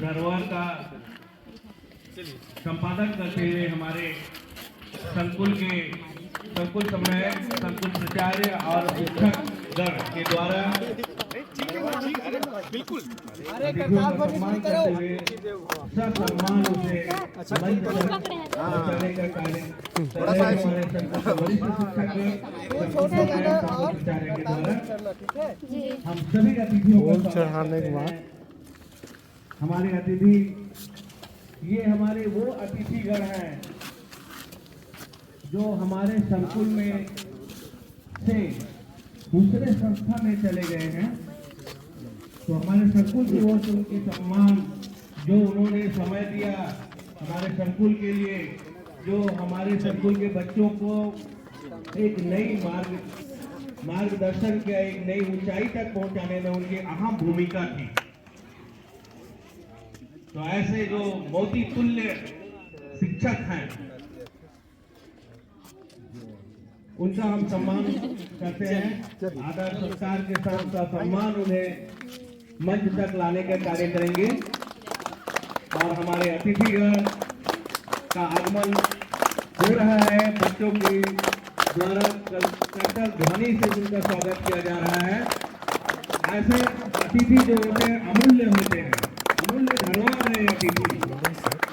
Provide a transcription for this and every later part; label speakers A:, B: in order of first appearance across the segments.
A: धरोहर का संपादन करते हुए हमारे संकुल समय संकुल प्राचार्य और शिक्षक गण के द्वारा बिल्कुल सम्मान करते हुए सम्मान उसे पहुंचाने का कार्य हमारे संकुल के वरिष्ठ शिक्षक प्राचार्य के द्वारा हम सभी अतिथियों को चढ़ाने के बाद हमारे अतिथि ये हमारे वो अतिथिगण हैं जो हमारे संकुल में से दूसरे संस्था में चले गए हैं। तो हमारे संकुल की ओर से उनके सम्मान जो उन्होंने समय दिया हमारे संकुल के लिए, जो हमारे संकुल के बच्चों को एक नई मार्गदर्शन किया, एक नई ऊंचाई तक पहुंचाने में उनकी अहम भूमिका थी। तो ऐसे जो मोती तुल्य शिक्षक हैं उनका हम सम्मान करते हैं। आदर सत्कार के साथ सम्मान उन्हें मंच तक लाने का कार्य करेंगे और हमारे अतिथिगण का आगमन हो रहा है। बच्चों के द्वारा करतल ध्वनि से उनका स्वागत किया जा रहा है। ऐसे अतिथि जो होते हैं अमूल्य होते हैं, अमूल्य धरोहर है अतिथि,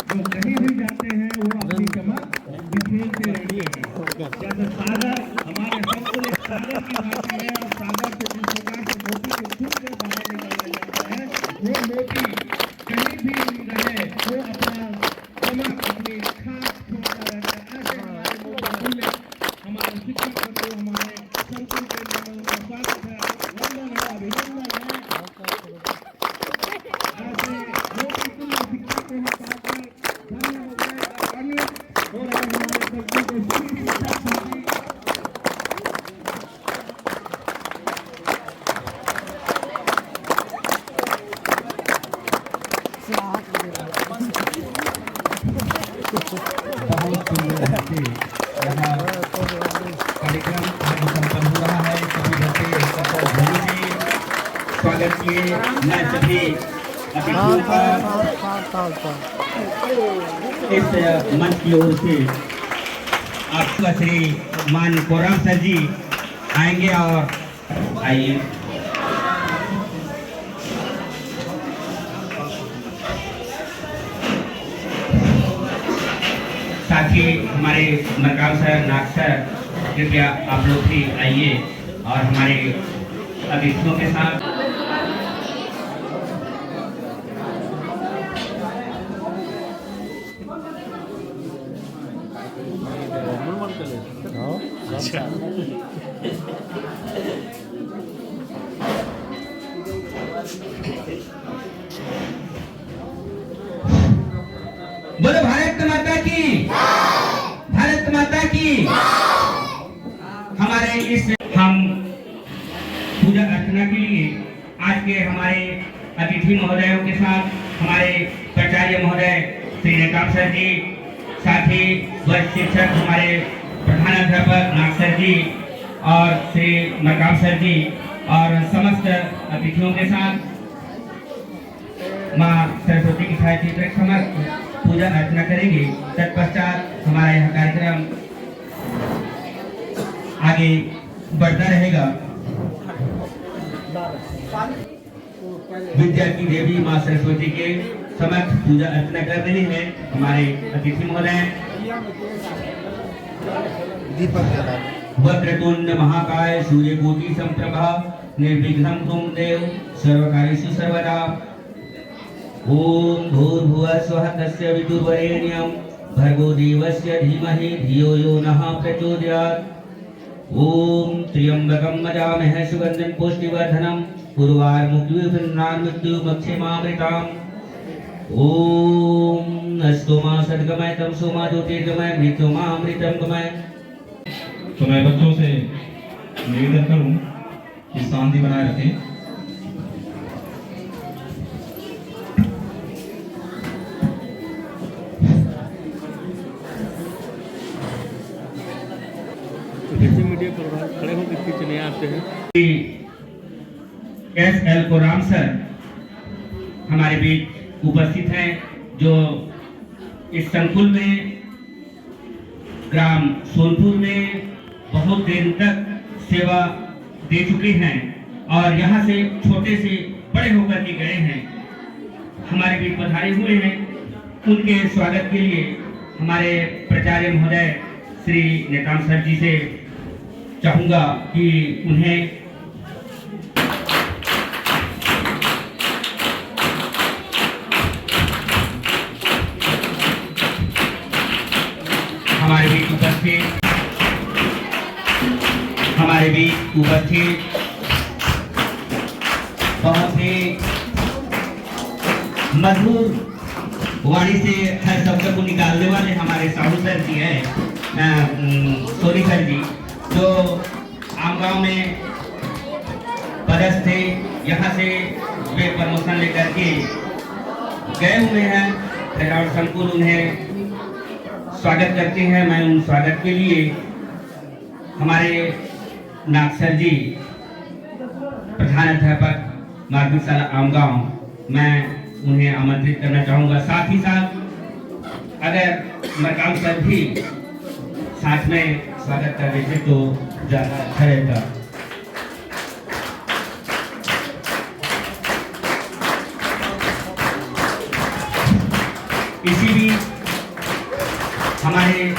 A: जो कहीं भी जाते हैं वो अपनी चमक बिखेरते रहते हैं। जैसे सागर हमारे संकुल एक सागर की भाषा है और सागर से जिस प्रकार से मोती को छूट कर बाहर निकाला जाता है, वो मोती कहीं भी रहे वो अपना चमक अपनी खास छोड़ता रहता है। ऐसे हमारे शिक्षक को हमारे संकुल के लिए उनका स्वागत है, वंदन है, अभिनंदन है। ऐसे मोती तुल्य शिक्षक को पाकर धन्य हो गए और हमारे संकुल को कार्यक्रम संपन्न हो रहा है। सभी बच्चे स्वागत किए। मैं सभी अतिथियों का इस मंच की ओर से आपका श्री मान कोराम सर जी आएंगे और आइए साथ ही हमारे मरकाम सर, नाग सर, कृपया आप लोग भी आइए और हमारे अतिथियों के साथ बोलो भारत माता की, भारत माता की। हमारे इस हम पूजा अर्चना के लिए आज के हमारे अतिथि महोदयों के साथ हमारे प्राचार्य महोदय श्री नकाब सर जी, साथ ही वरिष्ठ शिक्षक हमारे प्रधानाध्यापक नाग सर जी और श्री मरकाब सर जी और समस्त अतिथियों के साथ माँ सरस्वती की छायाचित्र के समक्ष पूजा अर्चना करेंगे। तत्पश्चात हमारा यह कार्यक्रम आगे बढ़ता रहेगा। विद्या की देवी माँ सरस्वती के समक्ष पूजा अर्चना कर रहे हैं हमारे अतिथि महोदय। वक्रतुंड महाकाय सूर्यकोटि संप्रभा निर्विघ्नं कुरु देव सर्वकार्येषु सर्वदा। ओम भूर्भुवः स्वः तस्य विदुर्वरेण्यं भर्गो देवस्य धीमहि धियो यो नः प्रचोदयात्। ओम त्र्यंबकं यजामहे सुगन्धिं पुष्टिवर्धनम् उर्वारुकमिव मृत्युमक्षयमामृताम्। ओम अस्तु मा सद्गमय तम सोमा ज्योतिर्गमय मृत्युमामृतं गमय।
B: तो मैं बच्चों से निवेदन करूं कि शांति बनाए रखें।
C: मीडिया पर खड़े होकर पीछे नहीं आते हैं।
A: एस एल कोराम सर हमारे बीच
D: उपस्थित हैं जो इस संकुल में ग्राम सोनपुर में बहुत देर तक सेवा दे चुके हैं और यहाँ से छोटे से बड़े होकर के गए हैं, हमारे बीच पधारे हुए हैं। उनके स्वागत के लिए हमारे प्राचार्य महोदय श्री नेताम सर जी से चाहूँगा कि उन्हें हमारे बीच उपस्थित बहुत ही मधुर वाणी से हर शब्द को निकालने वाले हमारे साहू सर जी हैं, सोनी सर जी, जो आम गांव में पदस्थ थे। यहाँ से वे प्रमोशन लेकर के गए हुए हैं। खैरावड़ संकुल उन्हें स्वागत करते हैं। मैं उन स्वागत के लिए हमारे नाग सर जी, प्रधान अध्यापक माध्यमिक शाला आमगांव, मैं उन्हें आमंत्रित करना चाहूँगा। साथ ही साथ अगर मरकाम सर भी साथ में स्वागत कर देते तो ज़्यादा अच्छा रहेगा। इसी भी हमारे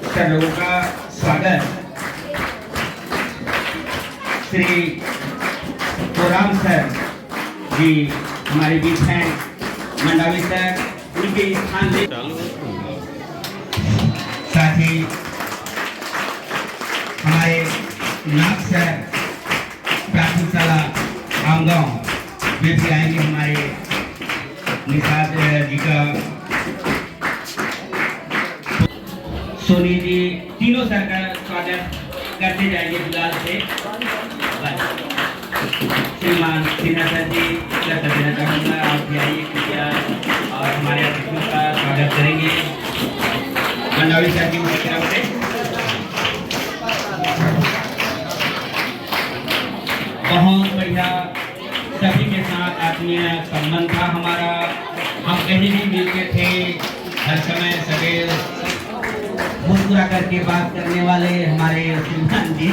D: सर लोगों का स्वागत श्री कोराम सर जी हमारे बीच हैं। मंडावी सर उनके स्थान ले, साथ ही हमारे नाग सर प्राथमिक शाला आमगांव वे भी आएंगे। हमारे निषाद जी का, सोनी जी, तीनों सर का स्वागत करते जाएंगे गुलाल से। श्रीमान सिन्हा सर जी कर देना चाहूँगा, आप भी आइए कृपया और हमारे अतिथियों का स्वागत करेंगे। मंडावी सर जी उनकी तरफ से बहुत बढ़िया, सभी के साथ आत्मीय संबंध था हमारा। हम कहीं भी मिलते थे, हर समय सदैव मुस्कुरा करके बात करने वाले हमारे श्रीमान जी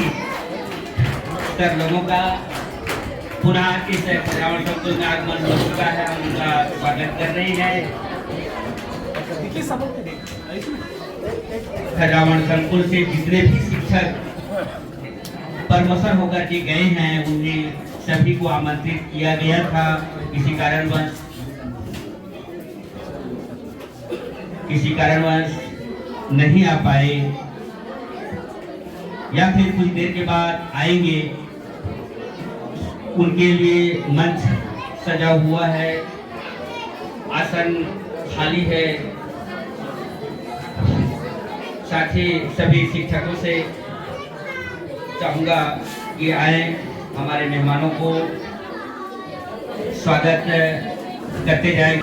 D: सर लोगों का पुनः इस खैरावड़ संकुल में आगमन हो चुका है। हम उनका स्वागत कर रहे हैं। खैरावड़ संकुल से जितने भी शिक्षक प्रमोशन होकर के गए हैं उन्हें सभी को आमंत्रित किया गया था। किसी कारणवश नहीं आ पाए या फिर कुछ देर के बाद आएंगे। उनके लिए मंच सजा हुआ है, आसन खाली है। साथ ही सभी शिक्षकों से चाहूँगा कि आए, हमारे मेहमानों को स्वागत करते जाएं।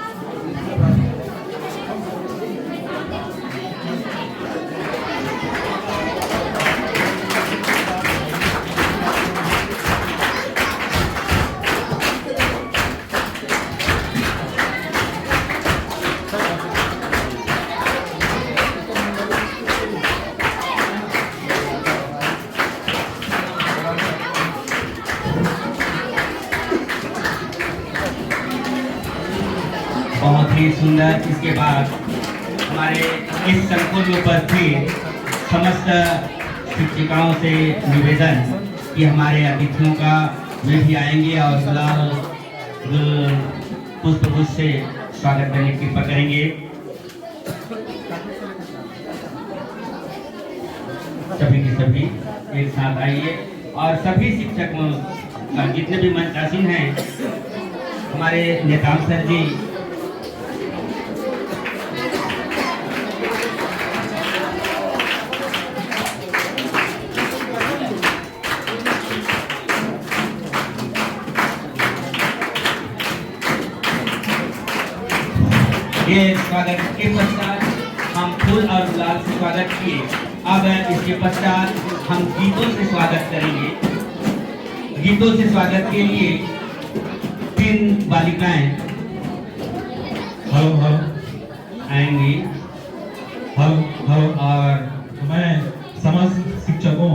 D: बहुत ही सुंदर। इसके बाद हमारे इस संकुल में उपस्थित समस्त शिक्षिकाओं से निवेदन कि हमारे अतिथियों का वे भी आएंगे और गुलाल पुष्प गुच्छ से स्वागत करने की कृपा करेंगे। सभी के सभी एक साथ आइए और सभी शिक्षकों का जितने भी मंचासीन हैं, हमारे नेताम सर जी, ये स्वागत के पश्चात हम फूल और गुलाल से स्वागत किए। अब इसके पश्चात हम गीतों से स्वागत करेंगे। गीतों से स्वागत के लिए 3 बालिकाएं
B: हेलो हेलो
D: आएंगी।
B: हेलो और मैं समाज शिक्षकों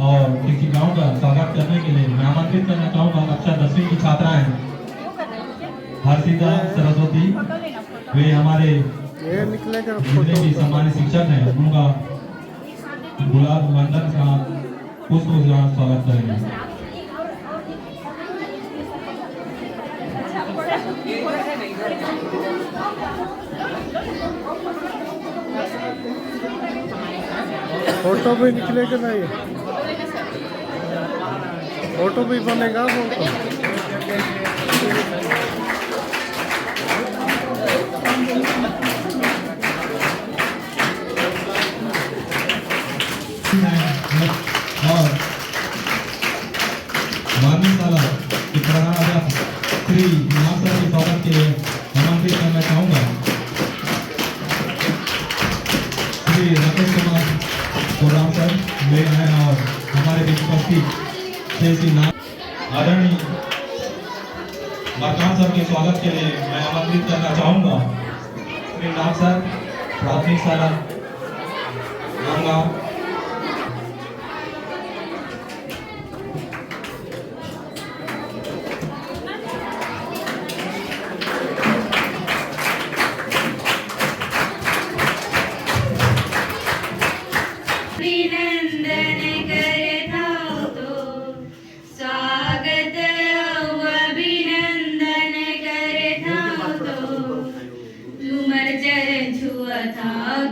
B: और शिक्षिकाओं का स्वागत करने के लिए मैं आमंत्रित करना चाहूँगा कक्षा 10वीं की छात्राएं हर्षिता सरस्वती, वे हमारे जितने भी सम्मानित शिक्षक हैं उनका गुलाब वंदन का पुष्प का स्वागत करेंगे।
E: फोटो भी निकलेगा ना, ये फोटो भी बनेगा फोटो।
B: और माननीय साला के प्रधानाध्यापक श्री नासर के स्वागत के लिए आमंत्रित करना चाहूँगा। श्री राकेश कुमार कोराम सर वे हैं और हमारे बीच उपस्थित श्री आदरणीय मरकान सर के स्वागत के लिए मैं आमंत्रित करना चाहूँगा। श्री नाग सर प्राथमिक शाला रामगांव।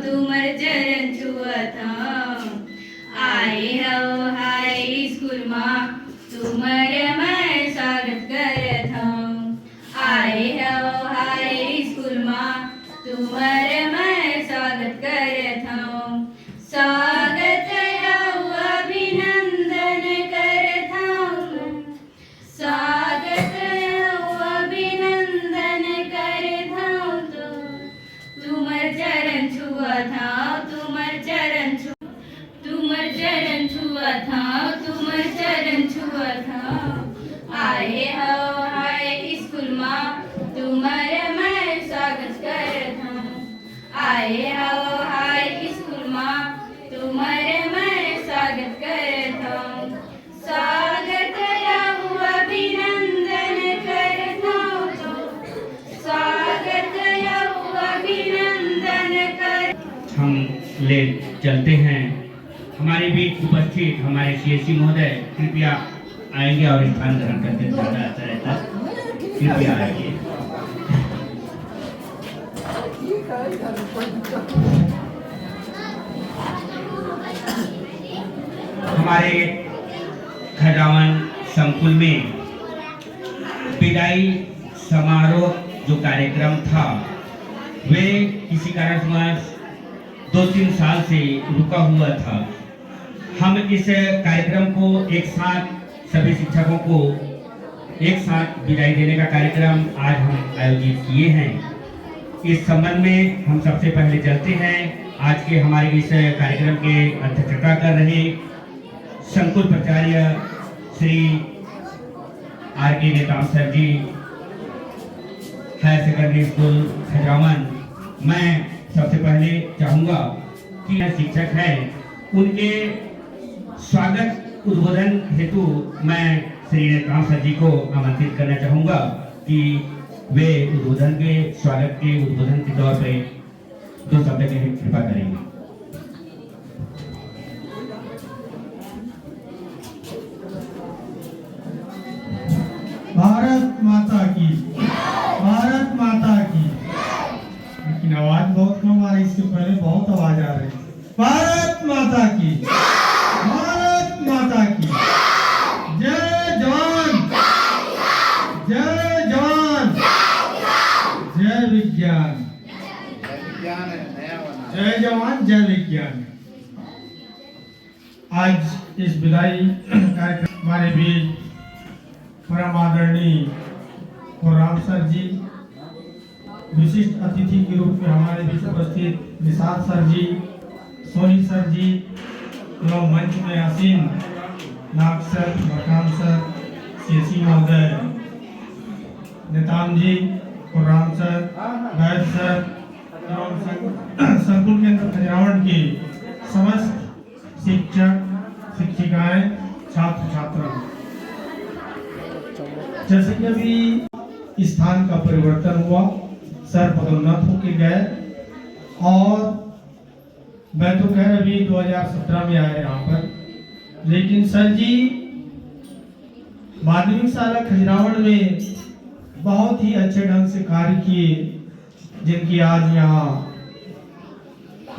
F: तुमर चरण छुअता आए हो हाई स्कूल माँ तुमर मैं स्वागत करता आए हो हाई स्कूल माँ तुमर मैं स्वागत करता स्वागत अभिनंदन करता स्वागत अभिनंदन करता तुमर चरण छुआ था तुमर चरण छुआ था तुमर चरण छुआ था आए हो हाय स्कूल माँ तुमर मैं स्वागत करता आए हो हाय स्कूल माँ तुमर मैं स्वागत करता स्वागत अभिनंदन करता स्वागत अभिनंदन कर।
D: हम ले चलते हैं। हमारे बीच उपस्थित हमारे सीएससी महोदय कृपया आएंगे और स्थान ग्रहण करके ज़्यादा अच्छा रहता, कृपया आएंगे। हमारे खजावन संकुल में विदाई समारोह जो कार्यक्रम था वे किसी कारणवश 2-3 साल से रुका हुआ था। हम इस कार्यक्रम को एक साथ सभी शिक्षकों को एक साथ विदाई देने का कार्यक्रम आज हम आयोजित किए हैं। इस संबंध में हम सबसे पहले चलते हैं आज के हमारे इस कार्यक्रम के अध्यक्षता कर रहे संकुल प्राचार्य श्री आर.के. नेताम सर जी, हायर सेकेंडरी स्कूल खजरावन। मैं सबसे पहले चाहूँगा कि शिक्षक हैं उनके स्वागत उद्बोधन हेतु मैं श्री नेताम सर जी को आमंत्रित करना चाहूँगा कि वे उद्बोधन के स्वागत के उद्बोधन के तौर पे 2 शब्द की कृपा करेंगे।
E: भारत माता की, भारत माता की। लेकिन आवाज बहुत कम आ रही, इसके पहले बहुत आवाज आ रही। भारत माता की, भारत माता की। जय जवान, जय जवान, जय विज्ञान, जय जवान जय विज्ञान। आज इस विदाई कार्यक्रम हमारे बीच परम आदरणीय कोराम सर जी, विशिष्ट अतिथि के रूप में हमारे बीच उपस्थित निशाद सर जी, सोनी सर जी एवं मंच में आसीन नाग सर, मरकाम सर, सीएससी महोदय, नेताम जी, खुर्राम सर, वैद सर एवं संकुल केंद्र खजरावण के समस्त शिक्षक, शिक्षिकाएं, छात्र छात्रा, जैसे कि अभी स्थान का परिवर्तन हुआ, सर पदोन्नत होके गए और मैं तो खैर अभी 2017 में आया यहाँ पर, लेकिन सर जी माध्यमिक शाला खजरावण में बहुत ही अच्छे ढंग से कार्य किए, जिनकी आज यहाँ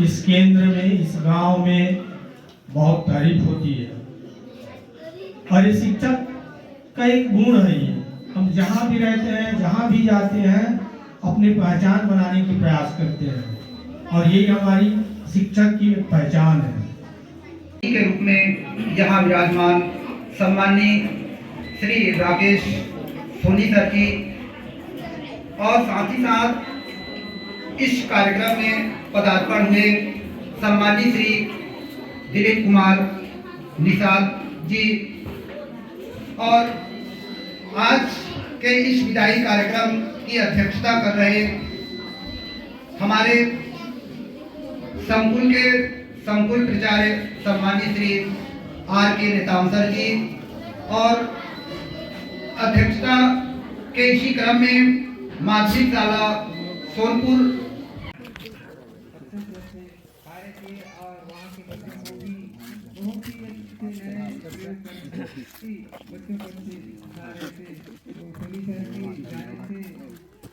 E: इस केंद्र में, इस गांव में बहुत तारीफ होती है। और ये शिक्षक का एक गुण है ये, हम जहाँ भी रहते हैं, जहाँ भी जाते हैं, अपनी पहचान बनाने की प्रयास करते हैं और यही हमारी शिक्षक की पहचान है।
G: के रूप में यहाँ विराजमान सम्माननीय श्री राकेश सोनी सर जी और साथ ही साथ इस कार्यक्रम में पदार्पण हुए सम्माननीय श्री दिलीप कुमार निषाद जी और आज के इस विदाई कार्यक्रम की अध्यक्षता कर रहे हमारे संकुल प्राचार्य सम्मानित श्री R.K. नेताम सर जी और अध्यक्षता के इसी क्रम में माध्यमिक शाला सोनपुर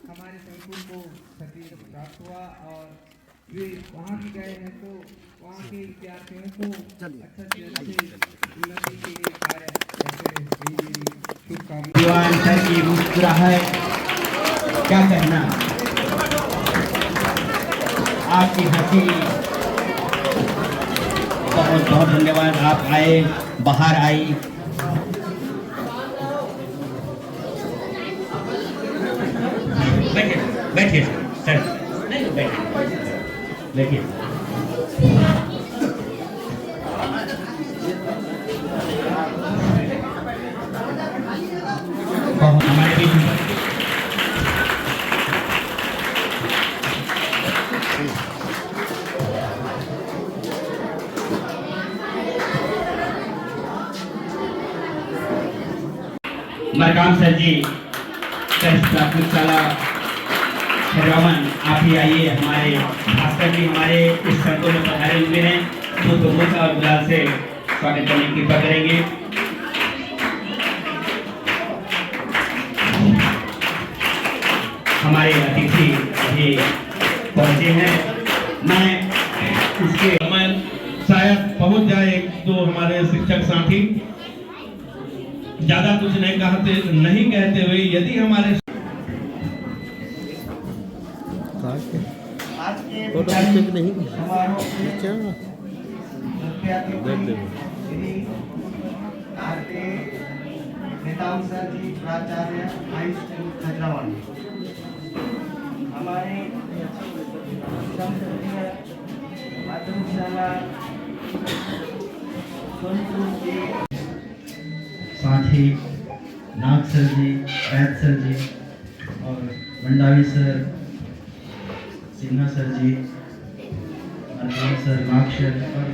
A: हमारे संकुल को क्षति प्राप्त हुआ और वे वहाँ भी गए हैं तो वहाँ के विद्यार्थियों को अच्छा से उन्नति के लिए कार्य करते हैं।
D: दीवान सर की मुस्कुराहट, क्या कहना, आपकी हंसी, बहुत बहुत धन्यवाद। आप आए, बाहर आई, बैठिए सर, नहीं बैठिए, देखिए हमारे बीच में मरकाम सर जी, प्राथमिक शाला खजरावण, आप ही आइए। हमारे भास्कर जी हमारे इस संकुल में पधारे हुए हैं, तो दोनों का और गुलाल से स्वागत करने की कृपा करेंगे। हमारे अतिथि अभी पहुंचे हैं, मैं इसके
B: समय शायद पहुंच जाए तो हमारे शिक्षक साथी ज्यादा कुछ नहीं कहते हुए, यदि हमारे
G: आज के समारोह के नेताम सर जी प्राचार्य हाई स्कूल खजरावण, हमारे माध्यमिक शाला सोनपुर के
H: साथ ही नाग सर जी, वैद सर जी और मंडावी सर, सिन्हा सर जी, मरकाम सर, नाग सर और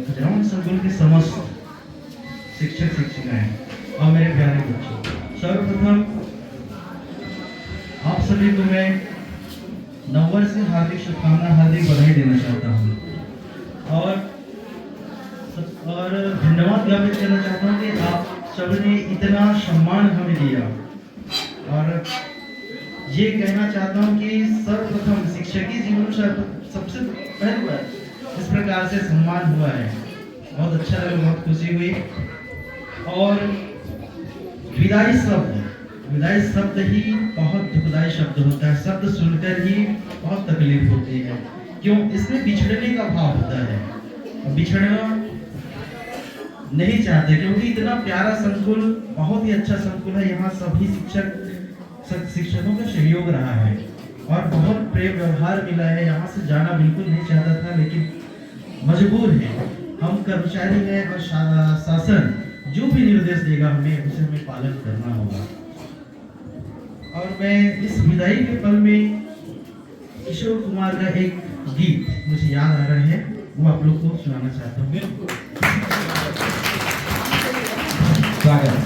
H: खजरावण संकुल के समस्त शिक्षक शिक्षिकाएं और मेरे प्यारे बच्चों, सर्वप्रथम आप सभी को मैं नववर्ष से हार्दिक शुभकामना, हार्दिक बधाई देना चाहता हूँ और धन्यवाद ज्ञापित करना चाहता हूँ कि आप सबने इतना सम्मान हमें दिया और ये कहना चाहता हूँ कि सर्वप्रथम शिक्षकी जीवन में सबसे पहली बार इस प्रकार से सम्मान हुआ है, बहुत अच्छा लगा, बहुत खुशी हुई। और विदाई शब्द ही बहुत दुखदाई शब्द होता है, शब्द सुनकर ही बहुत तकलीफ होती है, क्यों, इसमें बिछड़ने का भाव होता है, बिछड़ना नहीं चाहते क्योंकि इतना प्यारा संकुल, बहुत ही अच्छा संकुल है। यहाँ सभी शिक्षकों का सहयोग रहा है और बहुत प्रेम व्यवहार मिला है। यहाँ से जाना बिल्कुल नहीं चाहता था, लेकिन मजबूर है, हम कर्मचारी हैं और शासन जो भी निर्देश देगा हमें उसे हमें पालन करना होगा। और मैं इस विदाई के पल में किशोर कुमार का एक गीत मुझे याद आ रहा है, वो आप लोग को सुनाना चाहता हूँ। स्वागत।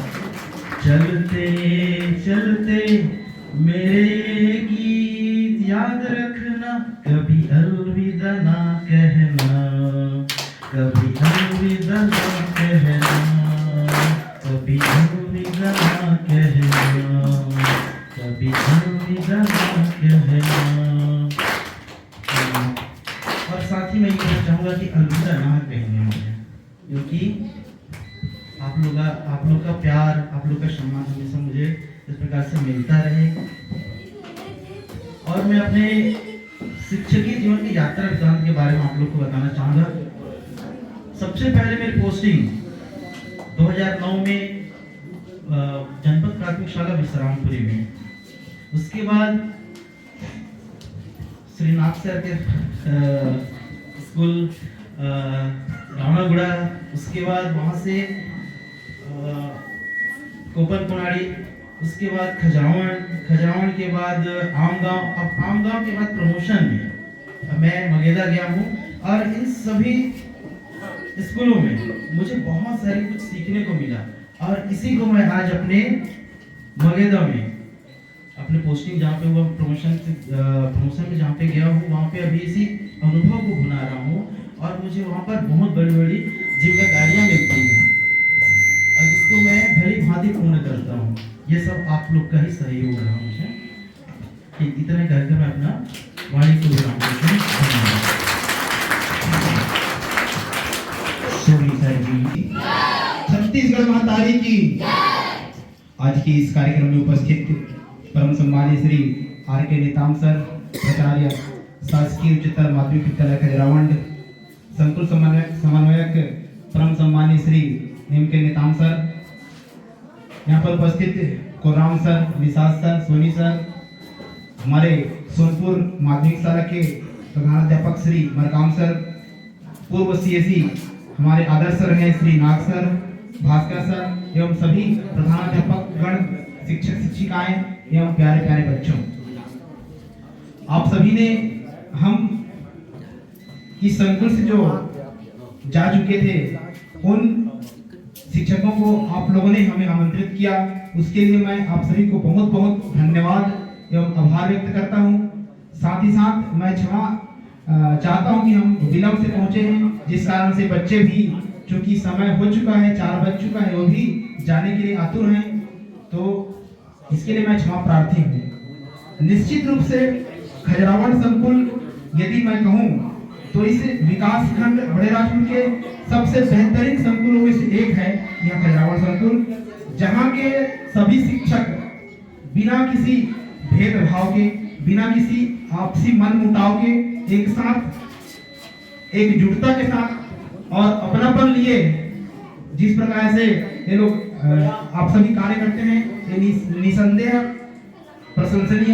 H: चलते चलते मेरे गीत याद रखना, कभी अलविदा ना कहना, कभी अलविदा ना कहना, कभी अलविदा ना कहना, कभी अलविदा ना कहना। और साथ ही मैं ये कहना चाहूँगा कि अलविदा ना कहेंगे मुझे, क्योंकि आप लोग का प्यार, आप लोग का सम्मान हमेशा मुझे इस प्रकार से मिलता रहे। और मैं अपने शिक्षकीय जीवन की यात्रा वृत्तांत के बारे में आप लोग को बताना चाहूँगा। सबसे पहले मेरी पोस्टिंग 2009 में जनपद प्राथमिक शाला विश्रामपुरी में, उसके बाद श्रीनाथ सर के स्कूल रावणागुड़ा, उसके बाद वहाँ से कोपन पुनाड़ी, उसके बाद खजरावन के बाद आमगांव। अब आमगांव के बाद प्रमोशन में मैं मगेदा गया हूँ। और इन सभी स्कूलों में मुझे बहुत सारी कुछ सीखने को मिला, और इसी को मैं आज अपने मगेदा में अपने पोस्टिंग जहाँ पे हुआ, प्रमोशन में जहाँ पे गया हूँ, वहाँ पे अभी इसी अनुभव को बना रहा हूँ। और मुझे वहाँ पर बहुत बड़ी बड़ी जिम्मेदारियाँ मिलती हैं, और जिसको मैं भली भांति पूर्ण करता हूँ। ये सब आप लोग का ही सहयोग रहा मुझे। इतना कहकर मैं अपना वाणी को विराम देता हूँ।
I: छत्तीसगढ़ महातारी की। आज की इस कार्यक्रम में उपस्थित परम सम्मानीय श्री R.K. नेताम सर, प्राचार्य शासकीय उच्चतर माध्यमिक विद्यालय खजरावंड, संकुल समन्वयक परम सम्मानीय श्री M.K. नेताम सर, यहाँ पर उपस्थित Koram sir, Nishad sir, Soni sir, हमारे सोनपुर माध्यमिक शाला के प्रधानाध्यापक श्री मरकाम सर, पूर्व CSE हमारे आदर्श सर हैं श्री नाग सर, भास्कर सर, एवं सभी प्रधानाध्यापक गण, शिक्षक शिक्षिकाएं एवं प्यारे प्यारे बच्चों, आप सभी ने हम इस संकुल से जो जा चुके थे, उन शिक्षकों को आप लोगों ने हमें आमंत्रित किया, उसके लिए मैं आप सभी को बहुत बहुत धन्यवाद एवं आभार व्यक्त करता हूँ। साथ ही साथ मैं क्षमा चाहता हूँ कि हम विलंब से पहुँचे हैं, जिस कारण से बच्चे भी, चूंकि समय हो चुका है, 4 बज चुका है, वो भी जाने के लिए आतुर हैं, तो इसके लिए मैं क्षमा प्रार्थी हूँ। निश्चित रूप से खजरावंड संकुल, यदि मैं कहूँ तो इस विकास खंड बड़े राजपुर के सबसे बेहतरीन संकुलों में से एक है यह खजरावंड संकुल, जहाँ के सभी शिक्षक बिना किसी भेदभाव के, बिना किसी आपसी मन मुटाव के, एक साथ एकजुटता के साथ और अपनापन लिए जिस प्रकार से ये लोग आप सभी कार्य करते हैं, ये निसंदेह प्रशंसनीय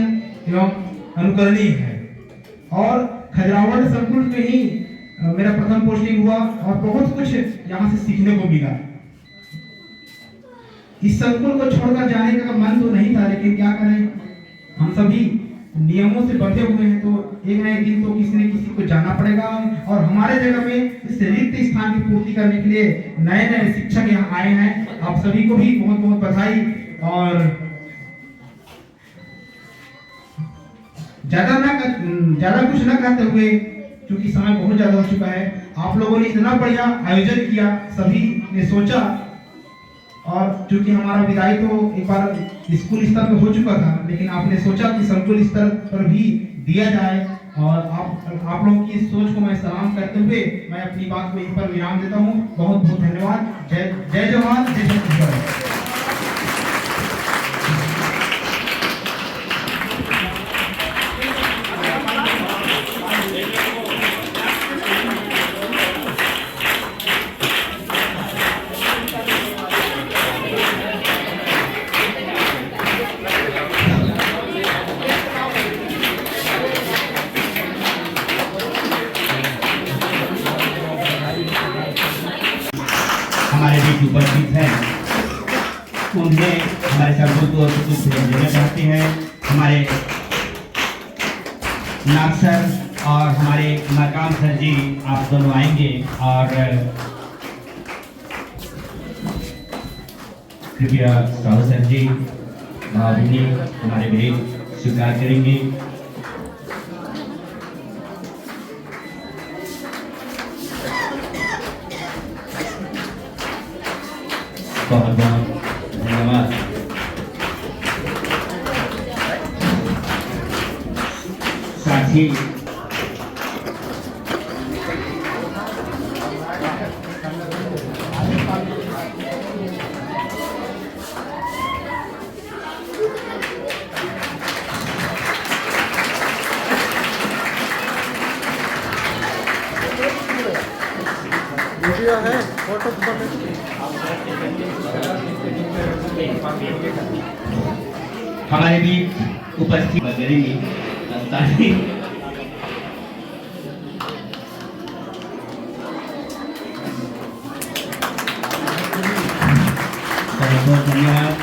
I: एवं अनुकरणीय है। और खजरावंड संकुल में ही मेरा प्रथम पोस्टिंग हुआ और बहुत कुछ यहाँ से सीखने को मिला। इस संकुल को छोड़कर जाने का मन तो नहीं था, लेकिन क्या करें, हम सभी नियमों से बंधे हुए हैं, तो एक न एक दिन तो किसी न किसी को जाना पड़ेगा। और हमारे जगह में इस रिक्त स्थान की पूर्ति करने के लिए नए नए शिक्षक यहाँ आए हैं। आप सभी को भी बहुत बहुत बधाई। और ज्यादा कुछ न कहते हुए, क्योंकि समय बहुत ज्यादा हो चुका है, आप लोगों ने इतना बढ़िया आयोजन किया, सभी ने सोचा, और चूंकि हमारा विदाई तो एक बार स्कूल स्तर पर हो चुका था, लेकिन आपने सोचा कि संकुल स्तर पर भी दिया जाए, और आप लोगों की इस सोच को मैं सलाम करते हुए मैं अपनी बात को यहीं पर विराम देता हूँ। बहुत बहुत धन्यवाद। जय जवान, जय छत्तीसगढ़।
D: हमारे बीच उपस्थित हैं उन्हें हमारे शब्दों को कुछ देना चाहते हैं। हमारे नाग सर और हमारे मकाम सर जी आप दोनों आएंगे और कृपया साहू सर जी भावनी हमारे भेद स्वीकार करेंगे। बहुत बहुत धन्यवाद। साथ ही
G: वीडियो है, फोटो
D: हमारे भी उपस्थित करेंगे। बहुत धन्यवाद।